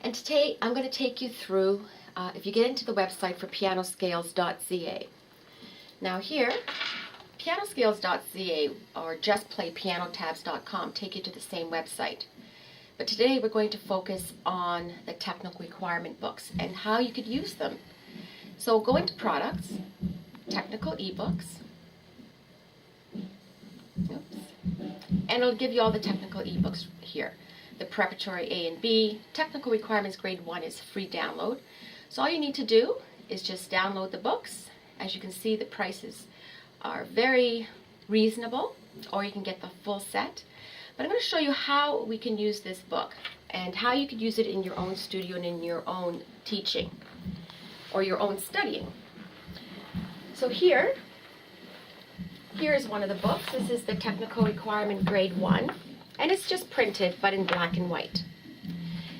And today I'm going to take you through, if you get into the website for pianoscales.ca. Now here, pianoscales.ca or justplaypianotabs.com take you to the same website. But today we're going to focus on the technical requirement books and how you could use them. So go into products, technical ebooks, and it'll give you all the technical ebooks here. The preparatory A and B, technical requirements grade 1 is free download. So all you need to do is just download the books. As you can see, the prices are very reasonable, or you can get the full set. But I'm going to show you how we can use this book and how you could use it in your own studio and in your own teaching or your own studying. So here is one of the books. This is the technical requirement grade 1. And it's just printed, but in black and white.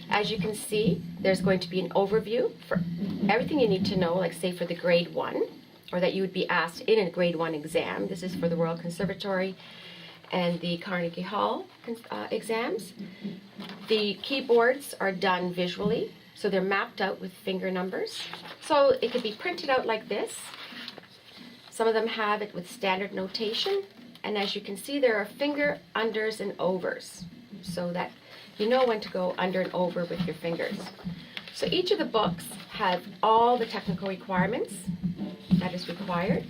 As you can see, there's going to be an overview for everything you need to know, like say for the grade 1, or that you would be asked in a grade 1 exam. This is for the Royal Conservatory and the Carnegie Hall exams. The keyboards are done visually, so they're mapped out with finger numbers. So it could be printed out like this. Some of them have it with standard notation. And as you can see, there are finger unders and overs, so that you know when to go under and over with your fingers. So each of the books have all the technical requirements that is required.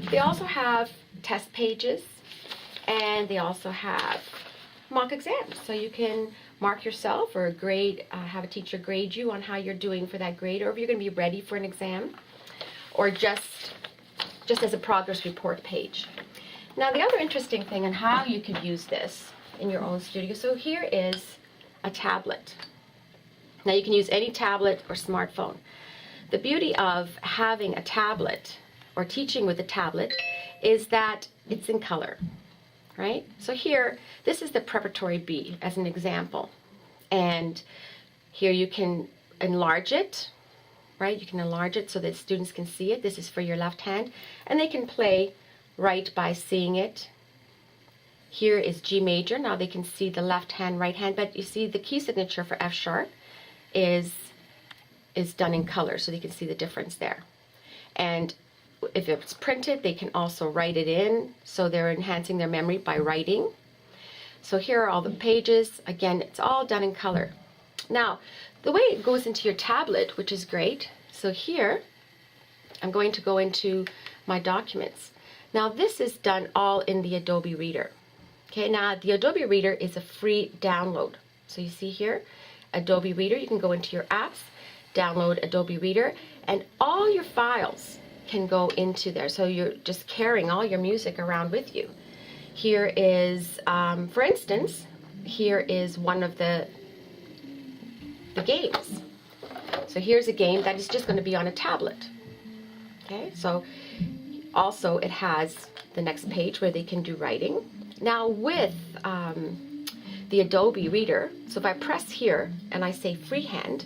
They also have test pages, and they also have mock exams. So you can mark yourself or grade, have a teacher grade you on how you're doing for that grade, or if you're going to be ready for an exam, or just as a progress report page. Now the other interesting thing on how you could use this in your own studio, so here is a tablet. Now you can use any tablet or smartphone. The beauty of having a tablet or teaching with a tablet is that it's in color, right? So here, this is the preparatory B as an example. And here you can enlarge it, right? You can enlarge it so that students can see it. This is for your left hand, and they can play right by seeing it. Here is G major. Now they can see the left hand, right hand, but you see the key signature for F sharp is done in color, so you can see the difference there. And if it's printed, they can also write it in, so they're enhancing their memory by writing. So here are all the pages. Again, it's all done in color. Now, the way it goes into your tablet, which is great, so here I'm going to go into my documents. Now this is done all in the Adobe Reader. Okay, now the Adobe Reader is a free download. So you see here, Adobe Reader, you can go into your apps, download Adobe Reader, and all your files can go into there. So you're just carrying all your music around with you. Here is, for instance, here is one of the games. So here's a game that is just going to be on a tablet. Okay, so also it has the next page where they can do writing. Now with the Adobe Reader, so if I press here and I say freehand,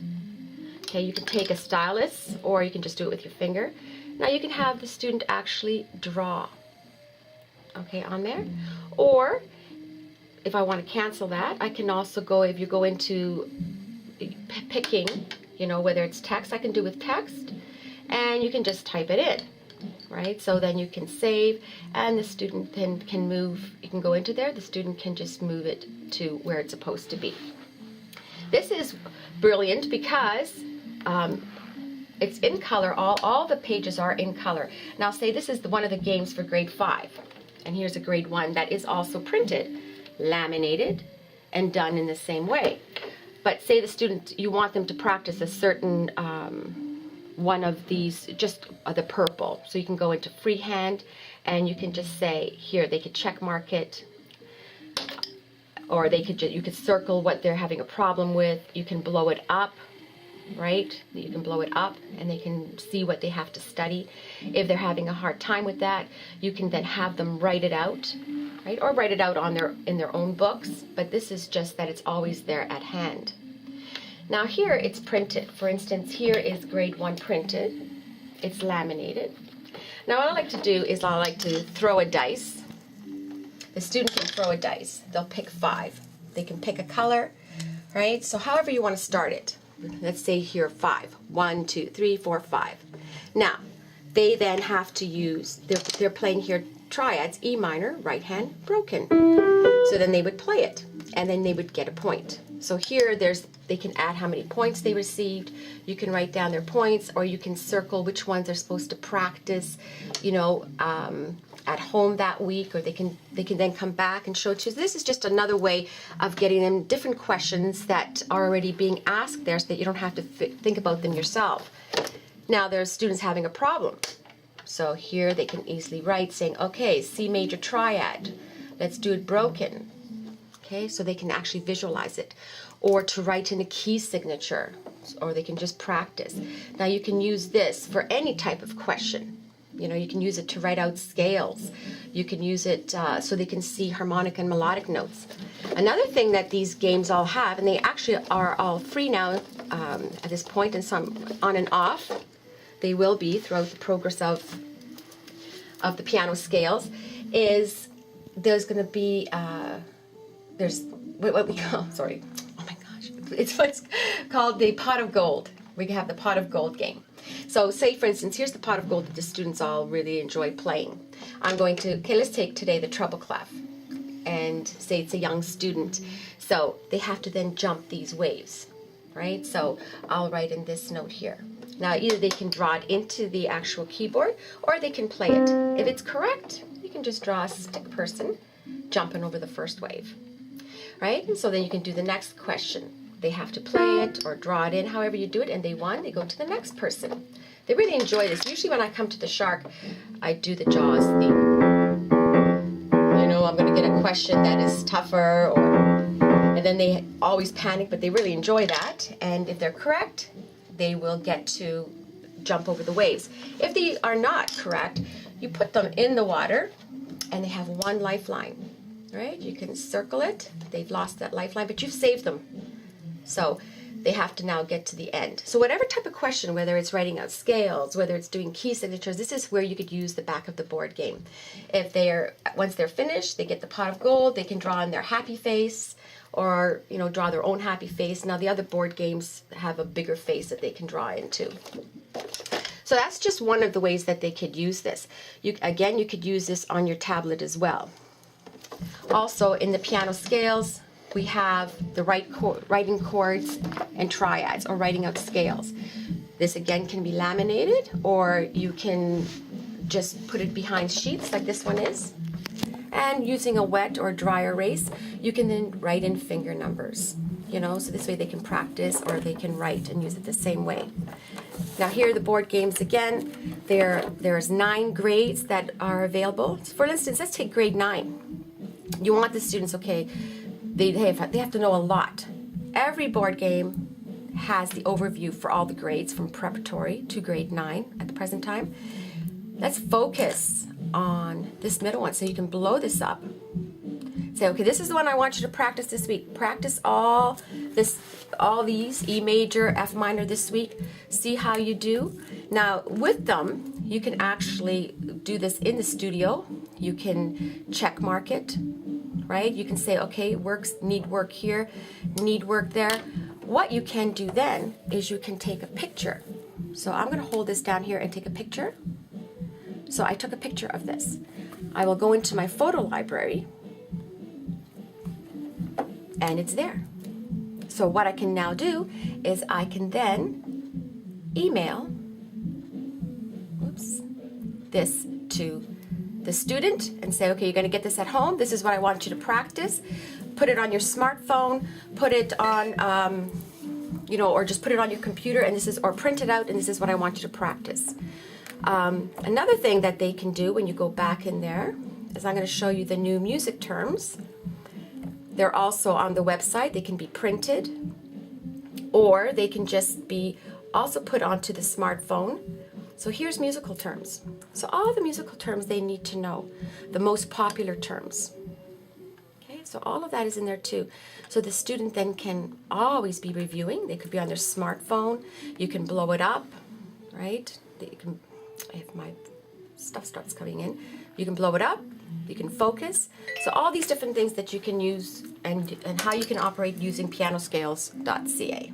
okay, you can take a stylus or you can just do it with your finger. Now you can have the student actually draw, okay, on there. Or if I want to cancel that, I can also go, if you go into picking, you know, whether it's text, I can do with text, and you can just type it in. Right, so then you can save, and the student then can move. You can go into there. The student can just move it to where it's supposed to be. This is brilliant because it's in color. All the pages are in color. Now, say this is one of the games for grade 5, and here's a grade 1 that is also printed, laminated, and done in the same way. But say the student, you want them to practice a certain one of these, just the purple. So you can go into freehand and you can just say here, they could check mark it, or they could you could circle what they're having a problem with. You can blow it up, right? You can blow it up and they can see what they have to study. If they're having a hard time with that, you can then have them write it out, right? Or write it out on in their own books, but this is just that it's always there at hand. Now here it's printed. For instance, here is grade 1 printed. It's laminated. Now what I like to do is I like to throw a dice. The student can throw a dice. They'll pick 5. They can pick a color, right? So however you want to start it. let's say here 5. 1, 2, 3, 4, 5. Now, they then have to use, they're playing here triads, E minor, right hand, broken. So then they would play it, and then they would get a point. So here they can add how many points they received. You can write down their points, or you can circle which ones they're supposed to practice, at home that week, or they can then come back and show it to you. This is just another way of getting them different questions that are already being asked there, so that you don't have to think about them yourself. Now there's students having a problem. So here they can easily write saying, okay, C major triad, let's do it broken. Okay, so they can actually visualize it. Or to write in a key signature, or they can just practice. Now you can use this for any type of question. You can use it to write out scales. You can use it so they can see harmonic and melodic notes. Another thing that these games all have, and they actually are all free now at this point, and some on and off, they will be throughout the progress of the Pianoscales, is there's going to be, there's what we call, sorry, oh my gosh, it's what's called the pot of gold. We have the pot of gold game. So say, for instance, here's the pot of gold that the students all really enjoy playing. I'm going to, okay, let's take today the treble clef, and say it's a young student. So they have to then jump these waves, right? So I'll write in this note here. Now either they can draw it into the actual keyboard, or they can play it. If it's correct, you can just draw a stick person jumping over the first wave, right? And so then you can do the next question. They have to play it or draw it in, however you do it, and they won, they go to the next person. They really enjoy this. Usually when I come to the shark, I do the Jaws theme. I'm going to get a question that is tougher, and then they always panic, but they really enjoy that. And if they're correct, they will get to jump over the waves. If they are not correct, you put them in the water, and they have one lifeline, right? You can circle it. They've lost that lifeline, but you've saved them. So they have to now get to the end. So whatever type of question, whether it's writing out scales, whether it's doing key signatures, this is where you could use the back of the board game. If once they're finished, they get the pot of gold, they can draw in their happy face, or draw their own happy face. Now the other board games have a bigger face that they can draw into. So that's just one of the ways that they could use this. Again, you could use this on your tablet as well. Also in the Pianoscales, we have the writing chords and triads, or writing out scales. This again can be laminated, or you can just put it behind sheets like this one is. And using a wet or dry erase, you can then write in finger numbers. So this way they can practice, or they can write and use it the same way. Now here are the board games again. There's 9 grades that are available. For instance, let's take grade 9. You want the students, okay, they have to know a lot. Every board game has the overview for all the grades from preparatory to grade 9 at the present time. Let's focus on this middle one, so you can blow this up. Say, okay, this is the one I want you to practice this week. Practice all these, E major, F minor this week. See how you do. Now with them, you can actually do this in the studio. You can check mark it, right? You can say, okay, need work here, need work there. What you can do then is you can take a picture. So I'm going to hold this down here and take a picture. So I took a picture of this. I will go into my photo library, and it's there. So what I can now do is I can then email this to the student and say, okay, you're going to get this at home. This is what I want you to practice. Put it on your smartphone, put it on, or just put it on your computer, and or print it out, and this is what I want you to practice. Another thing that they can do when you go back in there is I'm going to show you the new music terms. They're also on the website. They can be printed, or they can just be also put onto the smartphone. So here's musical terms. So all the musical terms they need to know, the most popular terms. Okay, so all of that is in there too. So the student then can always be reviewing. They could be on their smartphone. You can blow it up, right? If my stuff starts coming in, you can blow it up, you can focus. So all these different things that you can use, and how you can operate using pianoscales.ca.